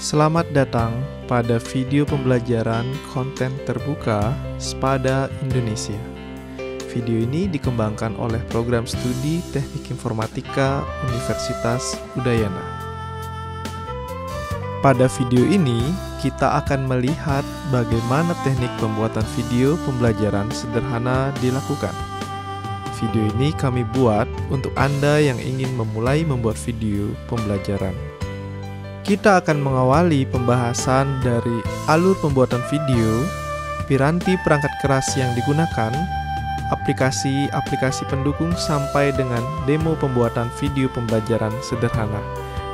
Selamat datang pada video pembelajaran konten terbuka Spada Indonesia. Video ini dikembangkan oleh program studi Teknik Informatika Universitas Udayana. Pada video ini, kita akan melihat bagaimana teknik pembuatan video pembelajaran sederhana dilakukan. Video ini kami buat untuk Anda yang ingin memulai membuat video pembelajaran. Kita akan mengawali pembahasan dari alur pembuatan video, piranti perangkat keras yang digunakan, aplikasi-aplikasi pendukung sampai dengan demo pembuatan video pembelajaran sederhana.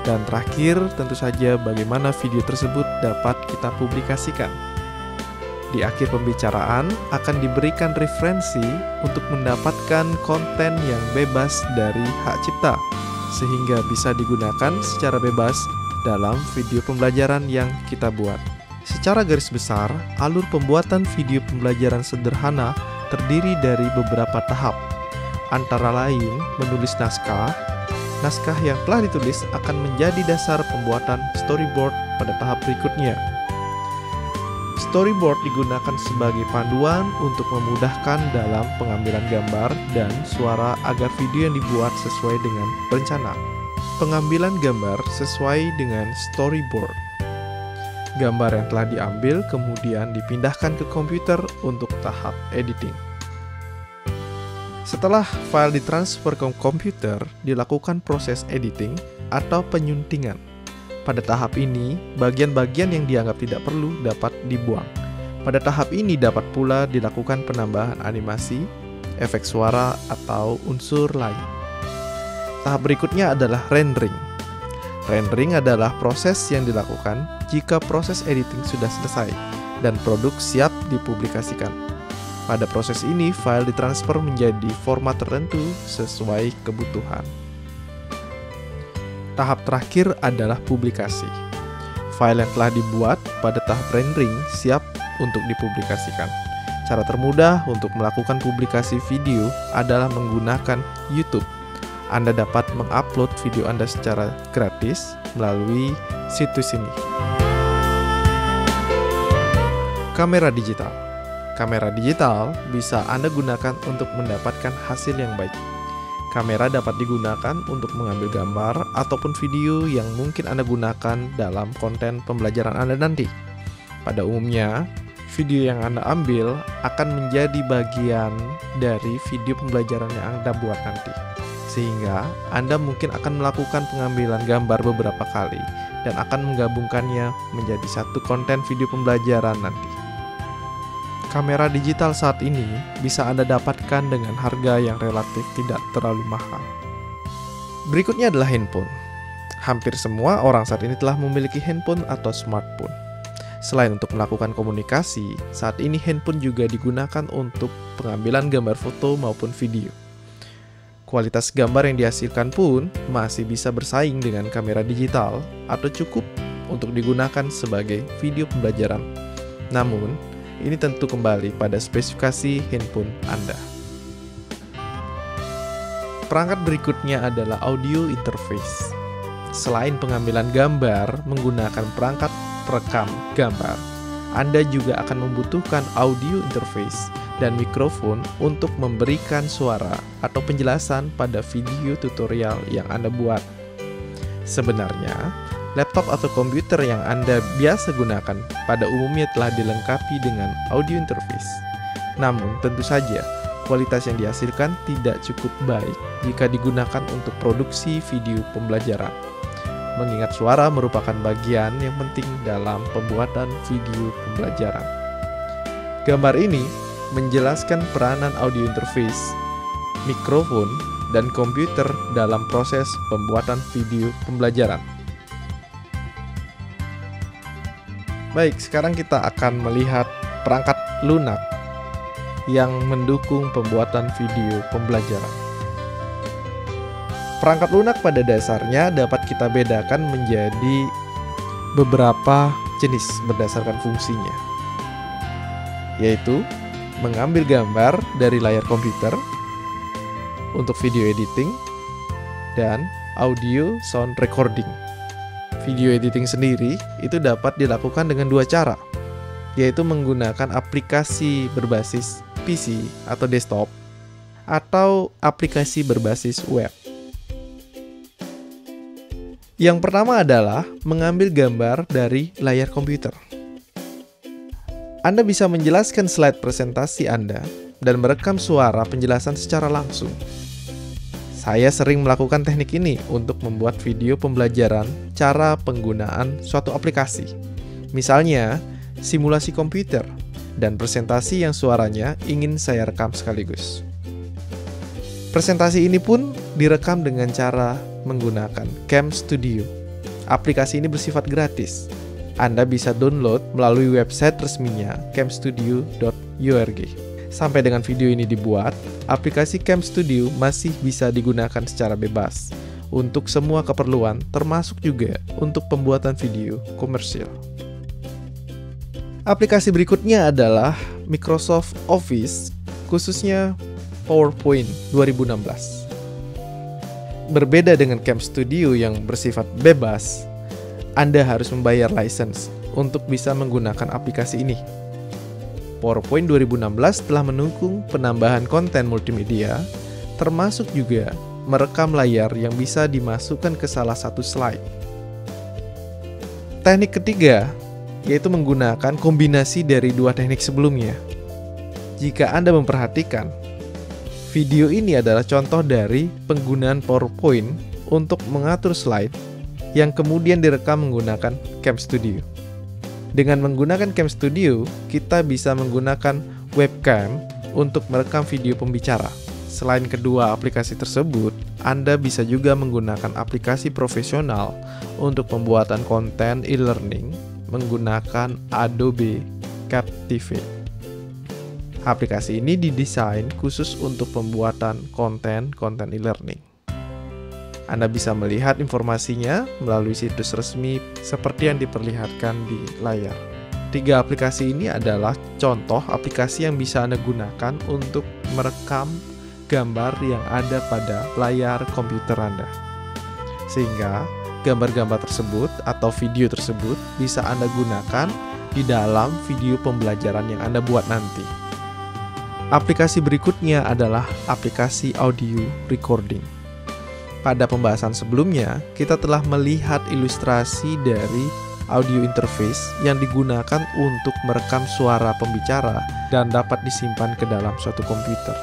Dan terakhir, tentu saja bagaimana video tersebut dapat kita publikasikan. Di akhir pembicaraan akan diberikan referensi untuk mendapatkan konten yang bebas dari hak cipta, sehingga bisa digunakan secara bebas dalam video pembelajaran yang kita buat. Secara garis besar, alur pembuatan video pembelajaran sederhana terdiri dari beberapa tahap. Antara lain, menulis naskah. Naskah yang telah ditulis akan menjadi dasar pembuatan storyboard pada tahap berikutnya. Storyboard digunakan sebagai panduan untuk memudahkan dalam pengambilan gambar dan suara agar video yang dibuat sesuai dengan rencana. Pengambilan gambar sesuai dengan storyboard. Gambar yang telah diambil kemudian dipindahkan ke komputer untuk tahap editing. Setelah file ditransfer ke komputer, dilakukan proses editing atau penyuntingan. Pada tahap ini, bagian-bagian yang dianggap tidak perlu dapat dibuang. Pada tahap ini dapat pula dilakukan penambahan animasi, efek suara, atau unsur lain. Tahap berikutnya adalah rendering. Rendering adalah proses yang dilakukan jika proses editing sudah selesai dan produk siap dipublikasikan. Pada proses ini, file ditransfer menjadi format tertentu sesuai kebutuhan. Tahap terakhir adalah publikasi. File yang telah dibuat pada tahap rendering siap untuk dipublikasikan. Cara termudah untuk melakukan publikasi video adalah menggunakan YouTube. Anda dapat mengupload video Anda secara gratis melalui situs ini. Kamera digital. Kamera digital bisa Anda gunakan untuk mendapatkan hasil yang baik. Kamera dapat digunakan untuk mengambil gambar ataupun video yang mungkin Anda gunakan dalam konten pembelajaran Anda nanti. Pada umumnya, video yang Anda ambil akan menjadi bagian dari video pembelajaran yang Anda buat nanti. Sehingga Anda mungkin akan melakukan pengambilan gambar beberapa kali dan akan menggabungkannya menjadi satu konten video pembelajaran nanti. Kamera digital saat ini bisa Anda dapatkan dengan harga yang relatif tidak terlalu mahal. Berikutnya adalah handphone. Hampir semua orang saat ini telah memiliki handphone atau smartphone. Selain untuk melakukan komunikasi, saat ini handphone juga digunakan untuk pengambilan gambar foto maupun video. Kualitas gambar yang dihasilkan pun masih bisa bersaing dengan kamera digital atau cukup untuk digunakan sebagai video pembelajaran. Namun, ini tentu kembali pada spesifikasi handphone Anda. Perangkat berikutnya adalah audio interface. Selain pengambilan gambar menggunakan perangkat perekam gambar, Anda juga akan membutuhkan audio interface dan mikrofon untuk memberikan suara atau penjelasan pada video tutorial yang Anda buat. Sebenarnya, laptop atau komputer yang Anda biasa gunakan pada umumnya telah dilengkapi dengan audio interface. Namun, tentu saja, kualitas yang dihasilkan tidak cukup baik jika digunakan untuk produksi video pembelajaran. Mengingat suara merupakan bagian yang penting dalam pembuatan video pembelajaran. Gambar ini menjelaskan peranan audio interface, mikrofon, dan komputer dalam proses pembuatan video pembelajaran. Baik, sekarang kita akan melihat perangkat lunak yang mendukung pembuatan video pembelajaran. Perangkat lunak pada dasarnya dapat kita bedakan menjadi beberapa jenis berdasarkan fungsinya, yaitu mengambil gambar dari layar komputer untuk video editing dan audio sound recording. Video editing sendiri itu dapat dilakukan dengan dua cara, yaitu menggunakan aplikasi berbasis PC atau desktop atau aplikasi berbasis web. Yang pertama adalah mengambil gambar dari layar komputer. Anda bisa menjelaskan slide presentasi Anda dan merekam suara penjelasan secara langsung. Saya sering melakukan teknik ini untuk membuat video pembelajaran cara penggunaan suatu aplikasi. Misalnya, simulasi komputer dan presentasi yang suaranya ingin saya rekam sekaligus. Presentasi ini pun direkam dengan cara menggunakan Cam Studio. Aplikasi ini bersifat gratis. Anda bisa download melalui website resminya camstudio.org. Sampai dengan video ini dibuat, aplikasi Cam Studio masih bisa digunakan secara bebas untuk semua keperluan, termasuk juga untuk pembuatan video komersial. Aplikasi berikutnya adalah Microsoft Office, khususnya PowerPoint 2016. Berbeda dengan Cam Studio yang bersifat bebas, Anda harus membayar license untuk bisa menggunakan aplikasi ini. PowerPoint 2016 telah mendukung penambahan konten multimedia, termasuk juga merekam layar yang bisa dimasukkan ke salah satu slide. Teknik ketiga, yaitu menggunakan kombinasi dari dua teknik sebelumnya. Jika Anda memperhatikan, video ini adalah contoh dari penggunaan PowerPoint untuk mengatur slide yang kemudian direkam menggunakan Cam Studio. Dengan menggunakan Cam Studio, kita bisa menggunakan webcam untuk merekam video pembicara. Selain kedua aplikasi tersebut, Anda bisa juga menggunakan aplikasi profesional untuk pembuatan konten e-learning menggunakan Adobe Captivate. Aplikasi ini didesain khusus untuk pembuatan konten e-learning. Anda bisa melihat informasinya melalui situs resmi seperti yang diperlihatkan di layar. 3 aplikasi ini adalah contoh aplikasi yang bisa Anda gunakan untuk merekam gambar yang ada pada layar komputer Anda. Sehingga gambar-gambar tersebut atau video tersebut bisa Anda gunakan di dalam video pembelajaran yang Anda buat nanti. Aplikasi berikutnya adalah aplikasi audio recording. Pada pembahasan sebelumnya, kita telah melihat ilustrasi dari audio interface yang digunakan untuk merekam suara pembicara dan dapat disimpan ke dalam suatu komputer.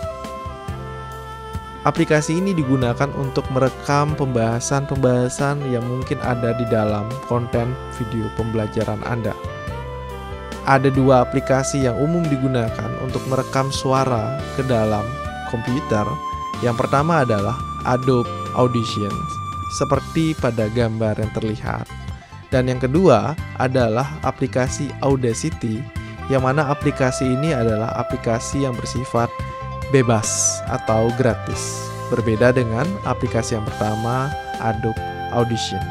Aplikasi ini digunakan untuk merekam pembahasan-pembahasan yang mungkin ada di dalam konten video pembelajaran Anda. Ada 2 aplikasi yang umum digunakan untuk merekam suara ke dalam komputer. Yang pertama adalah Adobe Audition, seperti pada gambar yang terlihat. Dan yang kedua adalah aplikasi Audacity, yang mana aplikasi ini adalah aplikasi yang bersifat bebas atau gratis. Berbeda dengan aplikasi yang pertama, Adobe Audition.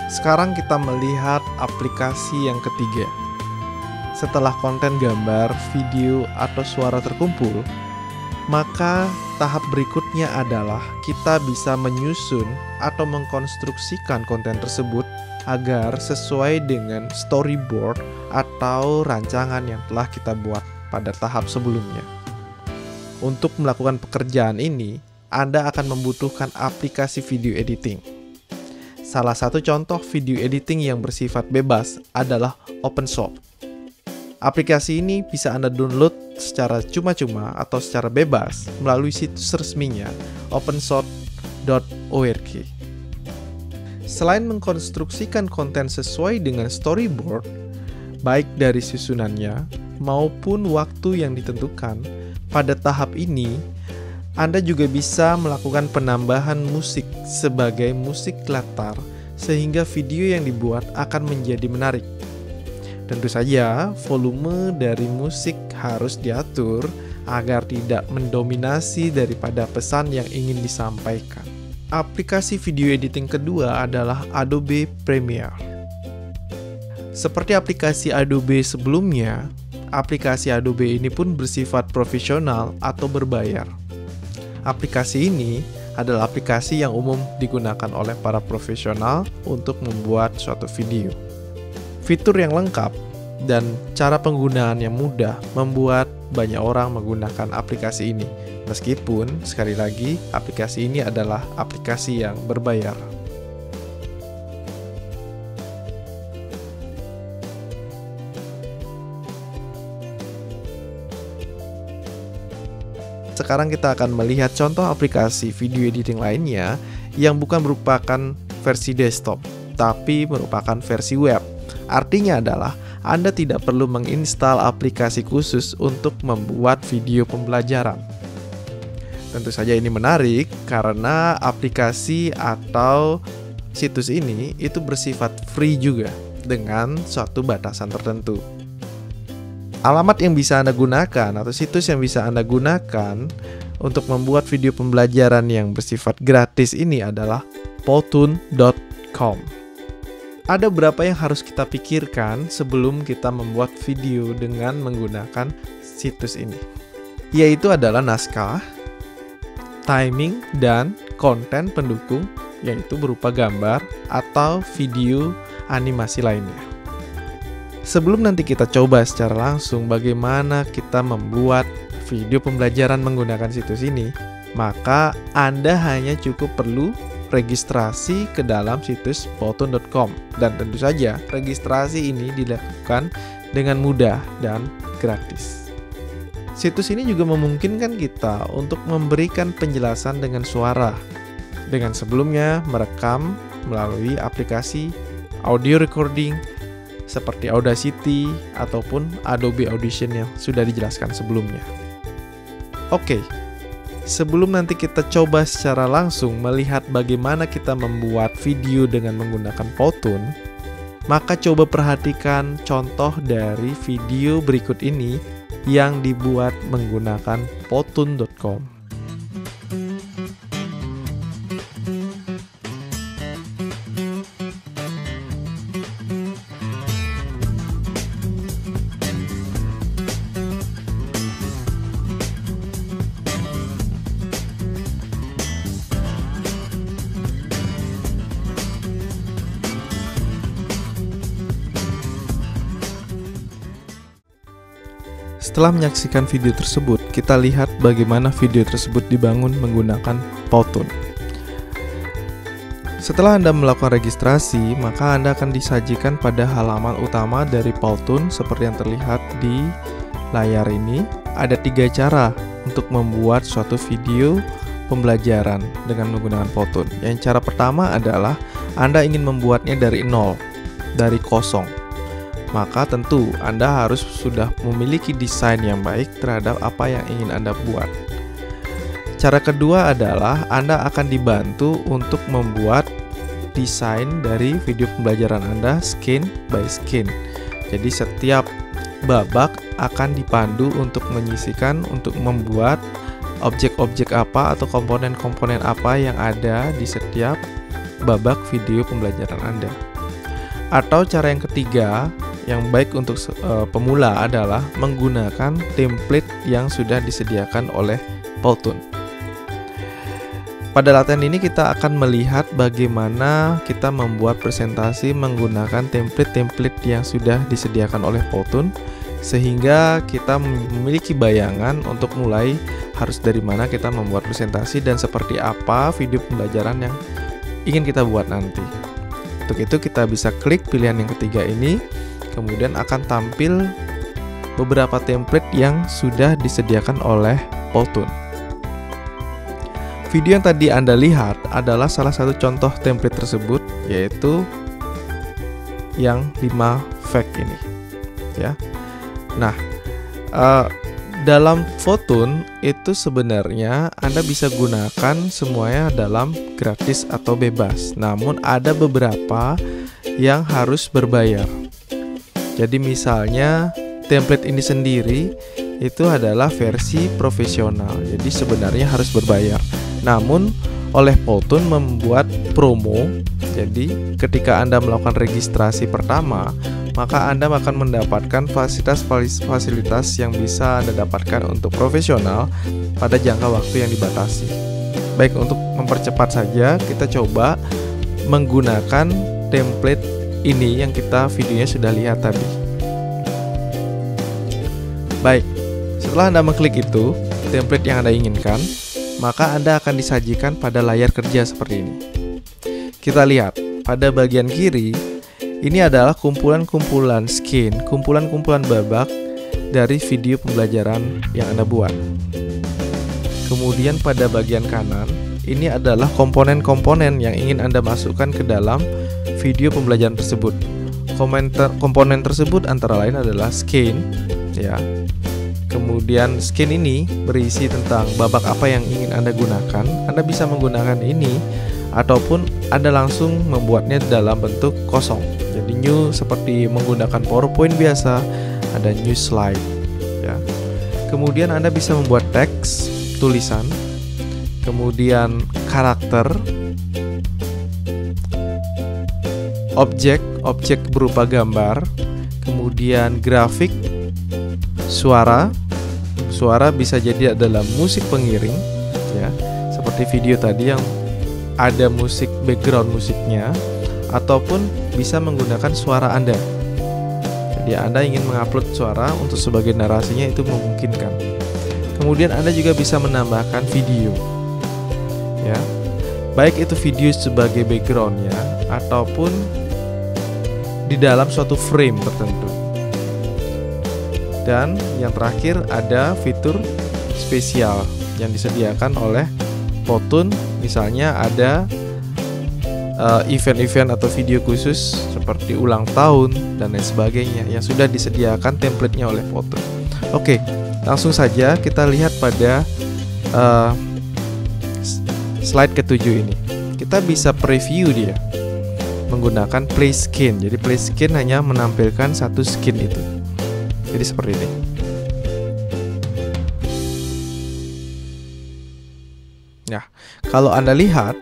Sekarang kita melihat aplikasi yang ketiga. Setelah konten gambar, video, atau suara terkumpul, maka tahap berikutnya adalah kita bisa menyusun atau mengkonstruksikan konten tersebut agar sesuai dengan storyboard atau rancangan yang telah kita buat pada tahap sebelumnya. Untuk melakukan pekerjaan ini, Anda akan membutuhkan aplikasi video editing. Salah satu contoh video editing yang bersifat bebas adalah OpenShot. Aplikasi ini bisa Anda download secara cuma-cuma atau secara bebas melalui situs resminya openshot.org. Selain mengkonstruksikan konten sesuai dengan storyboard, baik dari susunannya maupun waktu yang ditentukan, pada tahap ini Anda juga bisa melakukan penambahan musik sebagai musik latar sehingga video yang dibuat akan menjadi menarik. Tentu saja, volume dari musik harus diatur agar tidak mendominasi daripada pesan yang ingin disampaikan. Aplikasi video editing kedua adalah Adobe Premiere. Seperti aplikasi Adobe sebelumnya, aplikasi Adobe ini pun bersifat profesional atau berbayar. Aplikasi ini adalah aplikasi yang umum digunakan oleh para profesional untuk membuat suatu video. Fitur yang lengkap dan cara penggunaan yang mudah membuat banyak orang menggunakan aplikasi ini. Meskipun, sekali lagi, aplikasi ini adalah aplikasi yang berbayar. Sekarang kita akan melihat contoh aplikasi video editing lainnya yang bukan merupakan versi desktop, tapi merupakan versi web. Artinya adalah Anda tidak perlu menginstal aplikasi khusus untuk membuat video pembelajaran. Tentu saja ini menarik karena aplikasi atau situs ini itu bersifat free juga dengan suatu batasan tertentu. Alamat yang bisa Anda gunakan atau situs yang bisa Anda gunakan untuk membuat video pembelajaran yang bersifat gratis ini adalah powtoon.com. Ada beberapa yang harus kita pikirkan sebelum kita membuat video dengan menggunakan situs ini, yaitu adalah naskah, timing, dan konten pendukung, yaitu berupa gambar atau video animasi lainnya. Sebelum nanti kita coba secara langsung bagaimana kita membuat video pembelajaran menggunakan situs ini, maka Anda hanya cukup perlu registrasi ke dalam situs powtoon.com, dan tentu saja registrasi ini dilakukan dengan mudah dan gratis. Situs ini juga memungkinkan kita untuk memberikan penjelasan dengan suara, dengan sebelumnya merekam melalui aplikasi audio recording seperti Audacity ataupun Adobe Audition yang sudah dijelaskan sebelumnya. Oke, sebelum nanti kita coba secara langsung melihat bagaimana kita membuat video dengan menggunakan Powtoon, maka coba perhatikan contoh dari video berikut ini yang dibuat menggunakan powtoon.com. Setelah menyaksikan video tersebut, kita lihat bagaimana video tersebut dibangun menggunakan Powtoon. Setelah Anda melakukan registrasi, maka Anda akan disajikan pada halaman utama dari Powtoon seperti yang terlihat di layar ini. Ada 3 cara untuk membuat suatu video pembelajaran dengan menggunakan Powtoon. Yang cara pertama adalah Anda ingin membuatnya dari nol, dari kosong. Maka tentu Anda harus sudah memiliki desain yang baik terhadap apa yang ingin Anda buat. Cara kedua adalah Anda akan dibantu untuk membuat desain dari video pembelajaran Anda skin by skin. Jadi setiap babak akan dipandu untuk menyisikan, untuk membuat objek-objek apa atau komponen-komponen apa yang ada di setiap babak video pembelajaran Anda. Atau cara yang ketiga yang baik untuk pemula adalah menggunakan template yang sudah disediakan oleh Powtoon. Pada latihan ini kita akan melihat bagaimana kita membuat presentasi menggunakan template-template yang sudah disediakan oleh Powtoon, sehingga kita memiliki bayangan untuk mulai harus dari mana kita membuat presentasi dan seperti apa video pembelajaran yang ingin kita buat nanti. Untuk itu kita bisa klik pilihan yang ketiga ini, kemudian akan tampil beberapa template yang sudah disediakan oleh Powtoon. Video yang tadi Anda lihat adalah salah satu contoh template tersebut, yaitu yang 5 fact ini, ya. Nah, dalam Powtoon itu sebenarnya Anda bisa gunakan semuanya dalam gratis atau bebas. Namun ada beberapa yang harus berbayar. Jadi misalnya template ini sendiri itu adalah versi profesional. Jadi sebenarnya harus berbayar. Namun oleh Powtoon membuat promo. Jadi ketika Anda melakukan registrasi pertama, maka Anda akan mendapatkan fasilitas-fasilitas yang bisa Anda dapatkan untuk profesional pada jangka waktu yang dibatasi. Baik, untuk mempercepat saja kita coba menggunakan template ini yang kita videonya sudah lihat tadi. Baik, setelah Anda mengklik itu, template yang Anda inginkan, maka Anda akan disajikan pada layar kerja seperti ini. Kita lihat, pada bagian kiri, ini adalah kumpulan-kumpulan skin, kumpulan-kumpulan babak dari video pembelajaran yang Anda buat. Kemudian pada bagian kanan, ini adalah komponen-komponen yang ingin Anda masukkan ke dalam video pembelajaran tersebut. Komponen tersebut antara lain adalah skin, ya. Kemudian skin ini berisi tentang babak apa yang ingin Anda gunakan. Anda bisa menggunakan ini ataupun Anda langsung membuatnya dalam bentuk kosong. Jadi new seperti menggunakan PowerPoint biasa, ada new slide, ya. Kemudian Anda bisa membuat teks, tulisan, kemudian karakter, objek berupa gambar, kemudian grafik, suara bisa jadi adalah musik pengiring, ya, seperti video tadi yang ada musik background musiknya, ataupun bisa menggunakan suara Anda. Jadi Anda ingin mengupload suara untuk sebagai narasinya, itu memungkinkan. Kemudian Anda juga bisa menambahkan video, ya, baik itu video sebagai backgroundnya ataupun di dalam suatu frame tertentu. Dan yang terakhir ada fitur spesial yang disediakan oleh Powtoon. Misalnya ada event-event atau video khusus seperti ulang tahun dan lain sebagainya yang sudah disediakan templatenya oleh Powtoon. Oke, langsung saja kita lihat pada slide ketujuh ini. Kita bisa preview dia menggunakan play skin. Jadi play skin hanya menampilkan satu skin itu. Jadi seperti ini. Nah, kalau Anda lihat,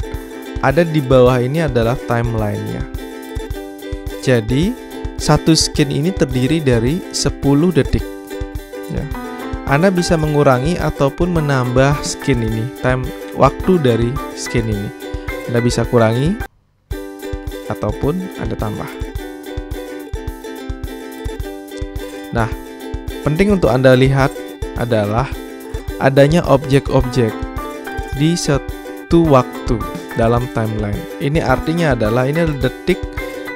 ada di bawah ini adalah timeline-nya. Jadi satu skin ini terdiri dari 10 detik, ya. Anda bisa mengurangi ataupun menambah skin ini, waktu dari skin ini. Anda bisa kurangi ataupun Anda tambah. Nah, penting untuk Anda lihat adalah adanya objek-objek di satu waktu dalam timeline. Ini artinya adalah ini adalah detik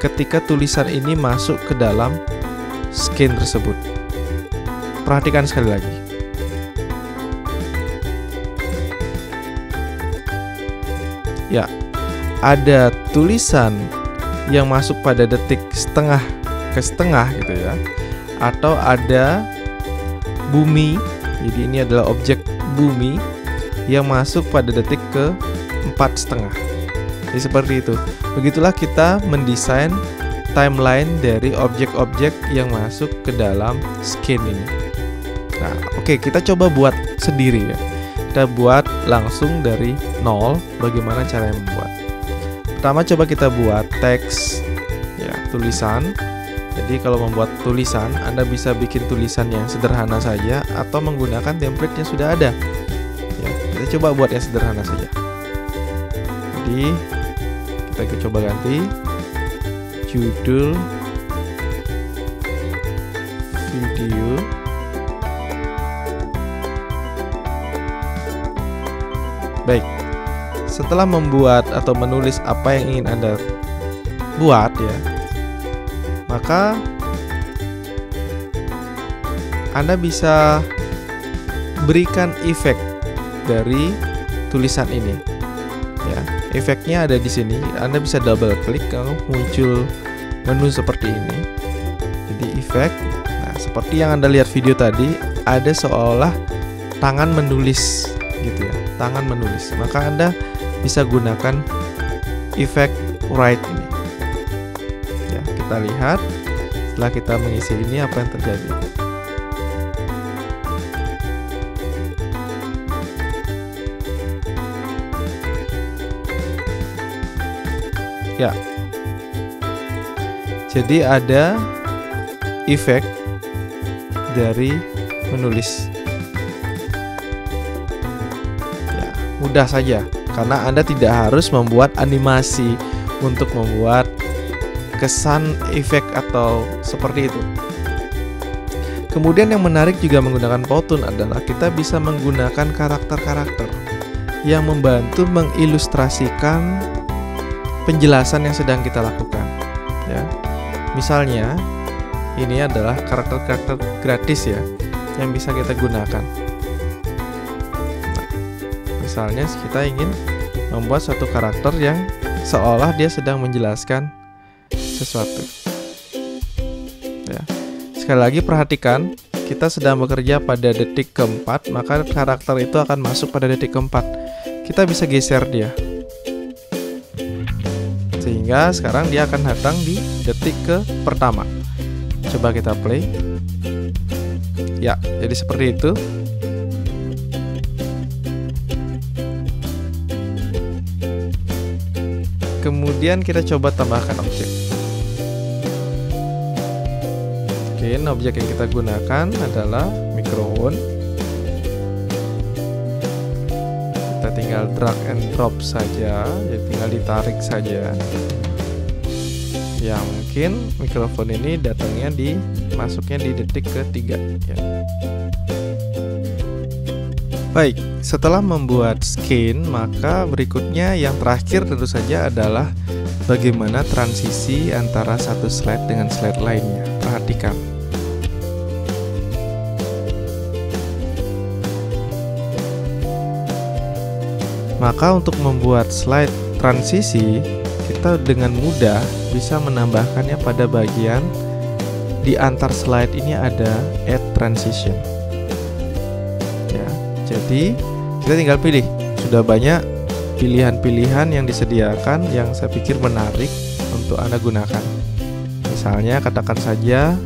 ketika tulisan ini masuk ke dalam skin tersebut. Perhatikan sekali lagi. Ya, ada tulisan yang masuk pada detik setengah ke setengah gitu ya. Atau ada bumi, jadi ini adalah objek bumi yang masuk pada detik ke 4,5. Jadi seperti itu. Begitulah kita mendesain timeline dari objek-objek yang masuk ke dalam skin ini. Nah, oke, kita coba buat sendiri ya. Kita buat langsung dari nol. Bagaimana cara membuat? Pertama coba kita buat teks, ya, tulisan. Jadi kalau membuat tulisan, Anda bisa bikin tulisan yang sederhana saja atau menggunakan template yang sudah ada. Ya, kita coba buat yang sederhana saja. Jadi kita coba ganti judul video. Baik. Setelah membuat atau menulis apa yang ingin Anda buat ya, maka Anda bisa berikan efek dari tulisan ini. Ya, efeknya ada di sini. Anda bisa double klik kalau muncul menu seperti ini. Jadi efek. Nah, seperti yang Anda lihat video tadi, ada seolah tangan menulis gitu ya. Tangan menulis. Maka Anda bisa gunakan efek write ini. Ya, kita lihat setelah kita mengisi ini apa yang terjadi. Ya. Jadi ada efek dari menulis. Ya, mudah saja. karena Anda tidak harus membuat animasi untuk membuat kesan efek atau seperti itu. Kemudian yang menarik juga menggunakan Powtoon adalah kita bisa menggunakan karakter-karakter yang membantu mengilustrasikan penjelasan yang sedang kita lakukan, ya. Misalnya ini adalah karakter-karakter gratis ya yang bisa kita gunakan. Nah, misalnya kita ingin membuat suatu karakter yang seolah dia sedang menjelaskan sesuatu, ya. Sekali lagi perhatikan, kita sedang bekerja pada detik keempat, maka karakter itu akan masuk pada detik keempat. Kita bisa geser dia, sehingga sekarang dia akan datang di detik ke pertama. Coba kita play. Ya, jadi seperti itu. Kemudian kita coba tambahkan objek. Objek yang kita gunakan adalah microphone. Kita tinggal drag and drop saja, jadi tinggal ditarik saja. Ya, mungkin mikrofon ini datangnya masuknya di detik ketiga, ya. Baik, setelah membuat skin, maka berikutnya yang terakhir tentu saja adalah bagaimana transisi antara satu slide dengan slide lainnya. Perhatikan. Maka untuk membuat slide transisi, kita dengan mudah bisa menambahkannya pada bagian di antar slide ini ada add transition. Ya, jadi kita tinggal pilih. Sudah banyak pilihan-pilihan yang disediakan yang saya pikir menarik untuk Anda gunakan. Misalnya katakan saja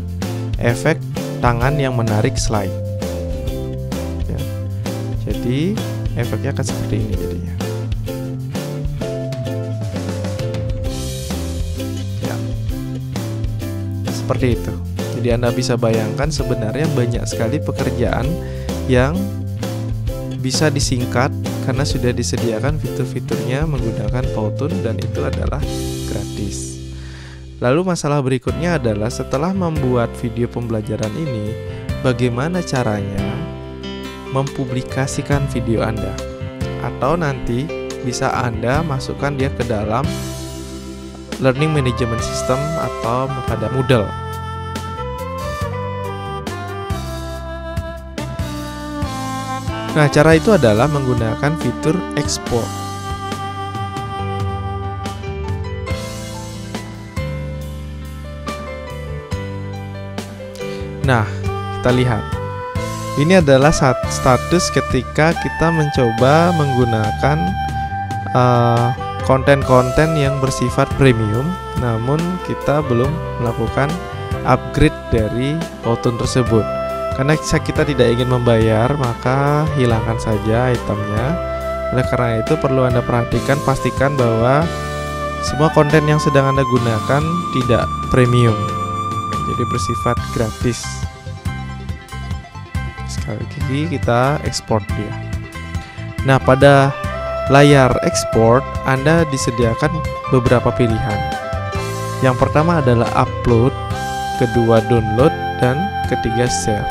efek tangan yang menarik slide. Ya, jadi efeknya akan seperti ini jadinya. Ya, seperti itu. Jadi Anda bisa bayangkan sebenarnya banyak sekali pekerjaan yang bisa disingkat karena sudah disediakan fitur-fiturnya menggunakan Powtoon dan itu adalah gratis. Lalu masalah berikutnya adalah setelah membuat video pembelajaran ini, bagaimana caranya mempublikasikan video Anda, atau nanti bisa Anda masukkan dia ke dalam Learning Management System atau pada Moodle. Nah, cara itu adalah menggunakan fitur export. Nah, kita lihat. Ini adalah status ketika kita mencoba menggunakan konten-konten yang bersifat premium, namun kita belum melakukan upgrade dari Powtoon tersebut. Karena kita tidak ingin membayar, maka hilangkan saja itemnya. Oleh karena itu perlu Anda perhatikan, pastikan bahwa semua konten yang sedang Anda gunakan tidak premium, jadi bersifat gratis. Sekali lagi kita ekspor dia. Nah, pada layar ekspor Anda disediakan beberapa pilihan. Yang pertama adalah upload, kedua download, dan ketiga share.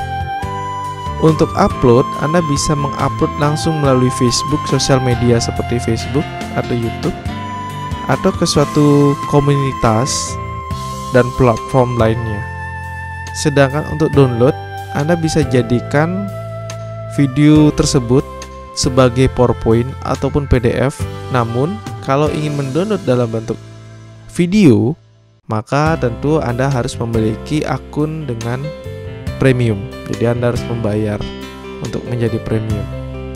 Untuk upload, Anda bisa mengupload langsung melalui Facebook, sosial media seperti Facebook atau YouTube, atau ke suatu komunitas dan platform lainnya. Sedangkan untuk download, Anda bisa jadikan video tersebut sebagai PowerPoint ataupun PDF. Namun, kalau ingin mendownload dalam bentuk video, maka tentu Anda harus memiliki akun dengan premium. Jadi Anda harus membayar untuk menjadi premium.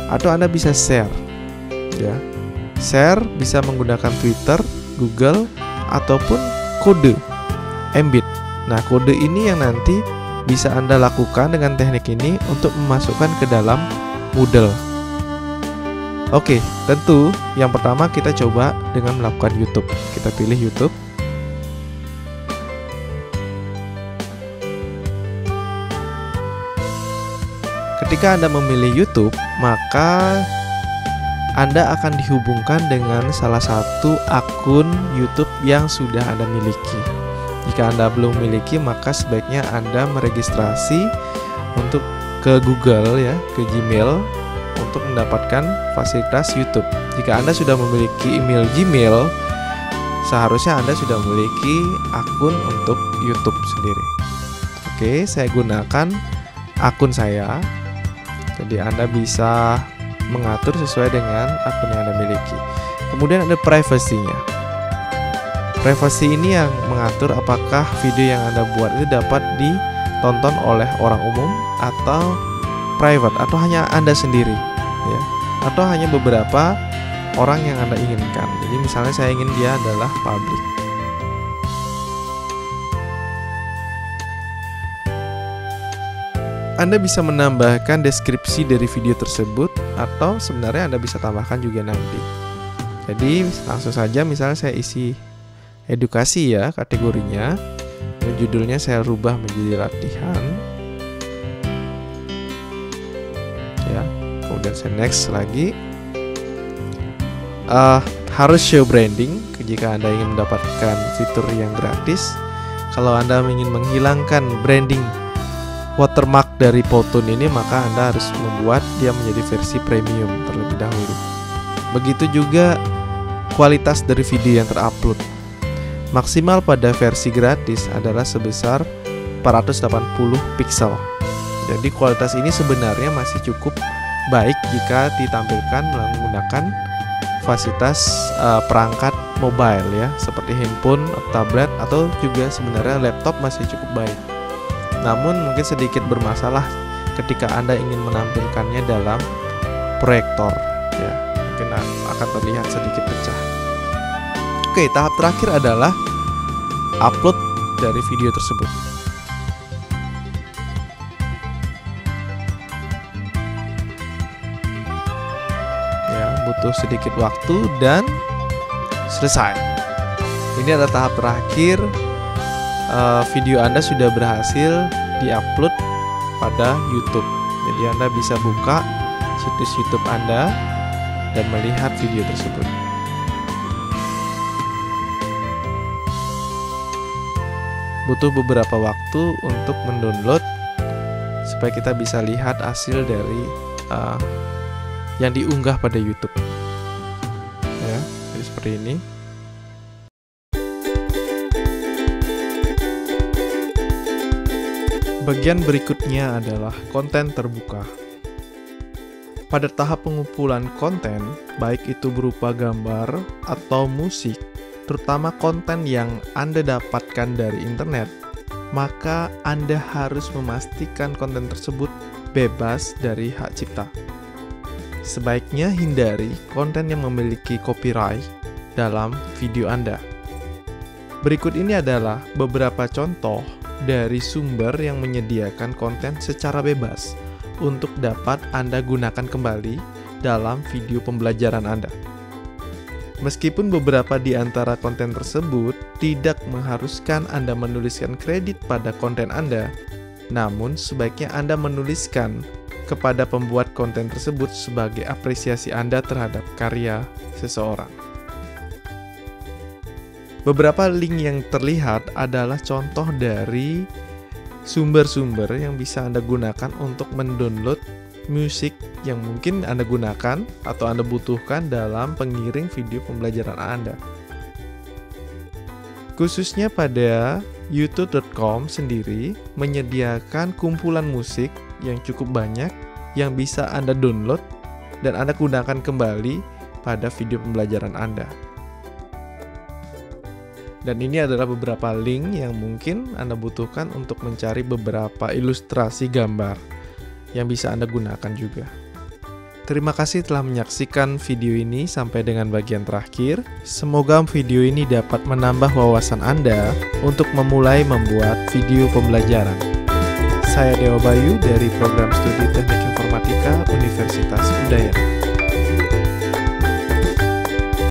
Atau Anda bisa share. Ya. Share bisa menggunakan Twitter, Google, ataupun kode Embed. Nah, kode ini yang nanti bisa Anda lakukan dengan teknik ini untuk memasukkan ke dalam Moodle. Oke, tentu yang pertama kita coba dengan melakukan YouTube. Kita pilih YouTube. Ketika Anda memilih YouTube, maka Anda akan dihubungkan dengan salah satu akun YouTube yang sudah Anda miliki. Jika Anda belum memiliki, maka sebaiknya Anda meregistrasi untuk ke Google ya, ke Gmail untuk mendapatkan fasilitas YouTube. Jika Anda sudah memiliki email Gmail, seharusnya Anda sudah memiliki akun untuk YouTube sendiri. Oke, saya gunakan akun saya. Jadi Anda bisa mengatur sesuai dengan akun yang Anda miliki. Kemudian ada privacy-nya. Privacy ini yang mengatur apakah video yang Anda buat itu dapat ditonton oleh orang umum atau private, atau hanya Anda sendiri ya, atau hanya beberapa orang yang Anda inginkan. Jadi misalnya saya ingin dia adalah public. Anda bisa menambahkan deskripsi dari video tersebut, atau sebenarnya Anda bisa tambahkan juga nanti. Jadi langsung saja, misalnya saya isi edukasi ya kategorinya, judulnya saya rubah menjadi latihan ya, kemudian saya next lagi. Harus show branding jika Anda ingin mendapatkan fitur yang gratis. Kalau Anda ingin menghilangkan branding watermark dari Powtoon ini, maka Anda harus membuat dia menjadi versi premium terlebih dahulu. Begitu juga kualitas dari video yang terupload. Maksimal pada versi gratis adalah sebesar 480 pixel. Jadi kualitas ini sebenarnya masih cukup baik jika ditampilkan menggunakan fasilitas perangkat mobile ya, seperti handphone, tablet, atau juga sebenarnya laptop masih cukup baik. Namun mungkin sedikit bermasalah ketika Anda ingin menampilkannya dalam proyektor ya, mungkin akan terlihat sedikit pecah. Oke, tahap terakhir adalah upload dari video tersebut. Ya, butuh sedikit waktu dan selesai. Ini adalah tahap terakhir. Video Anda sudah berhasil diupload pada YouTube. Jadi Anda bisa buka situs YouTube Anda dan melihat video tersebut. Butuh beberapa waktu untuk mendownload supaya kita bisa lihat hasil dari yang diunggah pada YouTube. Ya, jadi seperti ini. Bagian berikutnya adalah konten terbuka. Pada tahap pengumpulan konten, baik itu berupa gambar atau musik, terutama konten yang Anda dapatkan dari internet, maka Anda harus memastikan konten tersebut bebas dari hak cipta. Sebaiknya hindari konten yang memiliki copyright dalam video Anda. Berikut ini adalah beberapa contoh dari sumber yang menyediakan konten secara bebas untuk dapat Anda gunakan kembali dalam video pembelajaran Anda. Meskipun beberapa di antara konten tersebut tidak mengharuskan Anda menuliskan kredit pada konten Anda, namun sebaiknya Anda menuliskan kepada pembuat konten tersebut sebagai apresiasi Anda terhadap karya seseorang. Beberapa link yang terlihat adalah contoh dari sumber-sumber yang bisa Anda gunakan untuk mendownload musik yang mungkin Anda gunakan atau Anda butuhkan dalam pengiring video pembelajaran Anda. Khususnya pada youtube.com sendiri menyediakan kumpulan musik yang cukup banyak yang bisa Anda download dan Anda gunakan kembali pada video pembelajaran Anda. Dan ini adalah beberapa link yang mungkin Anda butuhkan untuk mencari beberapa ilustrasi gambar yang bisa Anda gunakan juga. Terima kasih telah menyaksikan video ini sampai dengan bagian terakhir. Semoga video ini dapat menambah wawasan Anda untuk memulai membuat video pembelajaran. Saya Dewa Bayu dari Program Studi Teknik Informatika Universitas Udayana.